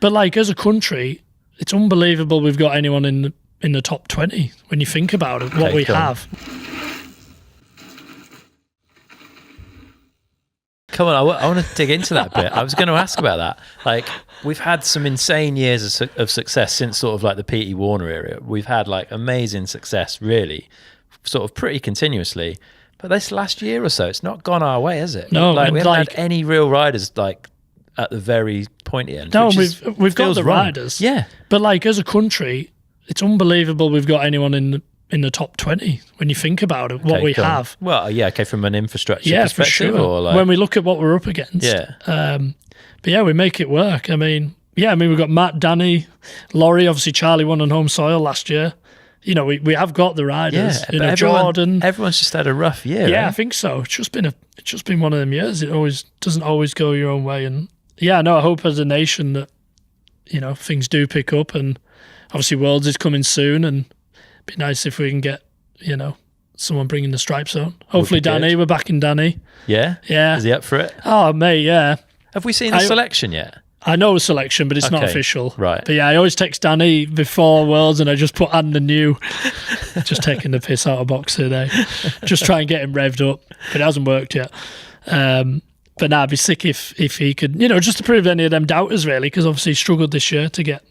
But like as a country, it's unbelievable we've got anyone in the top 20 when you think about it, what we have. Come on, I want to dig into that bit. I was going to ask about that. Like, we've had some insane years of success since sort of like the P.T. Warner era. We've had like amazing success, really, sort of pretty continuously. But this last year or so, it's not gone our way, has it? No, like we haven't had any real riders like at the very pointy end. No, we've got the riders. Yeah, but like as a country, it's unbelievable we've got anyone in the top 20 when you think about it, what we have. Well, yeah, okay, from an infrastructure perspective. For sure. Or like, when we look at what we're up against. Yeah. But yeah, we make it work. I mean, we've got Matt, Danny, Laurie, obviously Charlie won on home soil last year. You know, we have got the riders. Yeah, but Jordan. Everyone's just had a rough year. Yeah, I think so. It's just been one of them years. It doesn't always go your own way. And yeah, no, I hope as a nation that, you know, things do pick up, and obviously Worlds is coming soon, and it'd be nice if we can get, you know, someone bringing the stripes on. Hopefully Danny, we're backing Danny. Yeah? Yeah. Is he up for it? Oh, mate, yeah. Have we seen the selection yet? I know a selection, but it's not official. Right. But yeah, I always text Danny before Worlds, and I just put and the new. Just taking the piss out of box today. Just try and get him revved up. But it hasn't worked yet. But nah, I'd be sick if he could, you know, just to prove any of them doubters, really, because obviously he struggled this year to get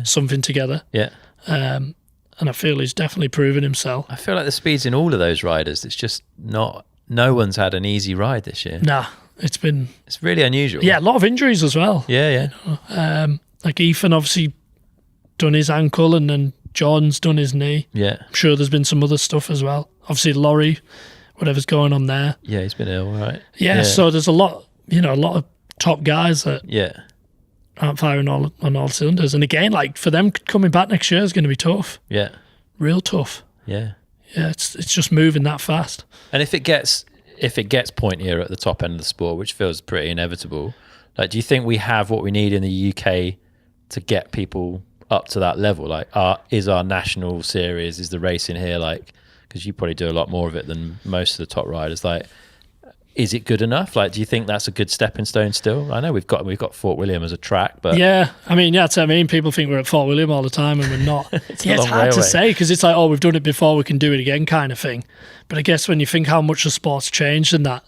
something together. Yeah. And I feel he's definitely proven himself. I feel like the speed's in all of those riders. It's just no one's had an easy ride this year. Nah, it's really unusual. Yeah, a lot of injuries as well. Yeah. You know? Like Ethan obviously done his ankle, and then John's done his knee. Yeah. I'm sure there's been some other stuff as well. Obviously Laurie, whatever's going on there. Yeah, he's been ill, right? Yeah, so there's a lot of top guys that aren't firing on all cylinders. And again, like for them coming back next year is going to be tough. Yeah. Real tough. Yeah. Yeah, it's just moving that fast. And if it gets pointier at the top end of the sport, which feels pretty inevitable, like, do you think we have what we need in the UK to get people up to that level? Like, is our national series, is the racing here, like, because you probably do a lot more of it than most of the top riders, like, is it good enough? Like, do you think that's a good stepping stone still? I know we've got Fort William as a track, but yeah, I mean, that's what I mean. People think we're at Fort William all the time, and we're not. it's hard to say, because it's like, oh, we've done it before, we can do it again, kind of thing. But I guess when you think how much the sport's changed and that,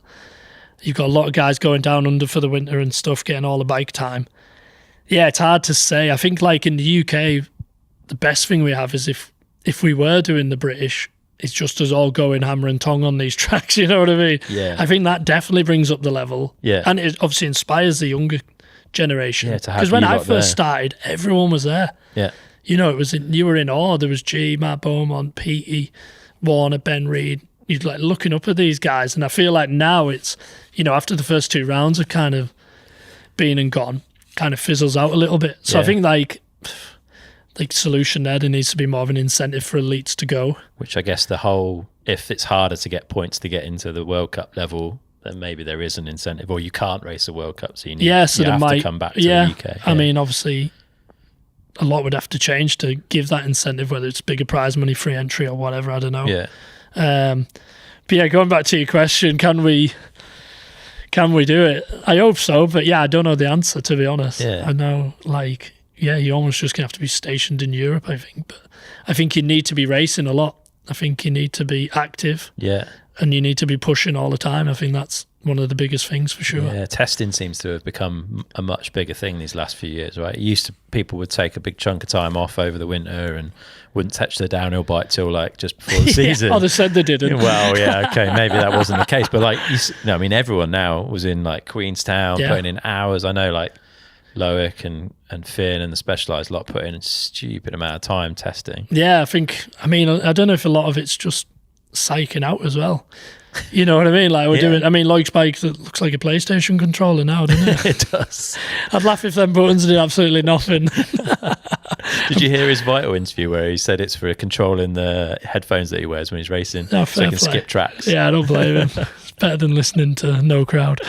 you've got a lot of guys going down under for the winter and stuff, getting all the bike time. Yeah, it's hard to say. I think like in the UK, the best thing we have is if we were doing the British, it's just us all going hammer and tong on these tracks, you know what I mean? Yeah. I think that definitely brings up the level. Yeah. And it obviously inspires the younger generation. Yeah, to have because when I first started, everyone was there. Yeah. You know, you were in awe. There was G, Matt Beaumont, Petey, Warner, Ben Reed. You're like looking up at these guys, and I feel like now it's, you know, after the first two rounds have kind of been and gone, kind of fizzles out a little bit. So I think like solution there needs to be more of an incentive for elites to go. Which I guess if it's harder to get points to get into the World Cup level, then maybe there is an incentive, or you can't race a World Cup, so you have to come back to the UK. Yeah. I mean, obviously, a lot would have to change to give that incentive, whether it's bigger prize money, free entry, or whatever. I don't know. Yeah. But yeah, going back to your question, can we do it? I hope so, but yeah, I don't know the answer, to be honest. Yeah. I know, like, yeah, you almost just gonna have to be stationed in Europe, I think. But I think you need to be racing a lot. I think you need to be active. Yeah. And you need to be pushing all the time. I think that's one of the biggest things for sure. Yeah, testing seems to have become a much bigger thing these last few years, right? People would take a big chunk of time off over the winter and wouldn't touch their downhill bike till like just before the season. Oh, they said they didn't. Well, yeah, okay, maybe that wasn't the case, but like, I mean, everyone now was in like Queenstown putting in hours. I know like Loic and Finn and the Specialized lot put in a stupid amount of time testing. Yeah, I don't know if a lot of it's just psyching out as well. You know what I mean? Like we're doing. I mean, Loic's bike that looks like a PlayStation controller now, doesn't it? It does. I'd laugh if them buttons did absolutely nothing. Did you hear his Vital interview where he said it's for controlling the headphones that he wears when he's racing, so he can skip tracks? Yeah, I don't blame him. It's better than listening to No Crowd.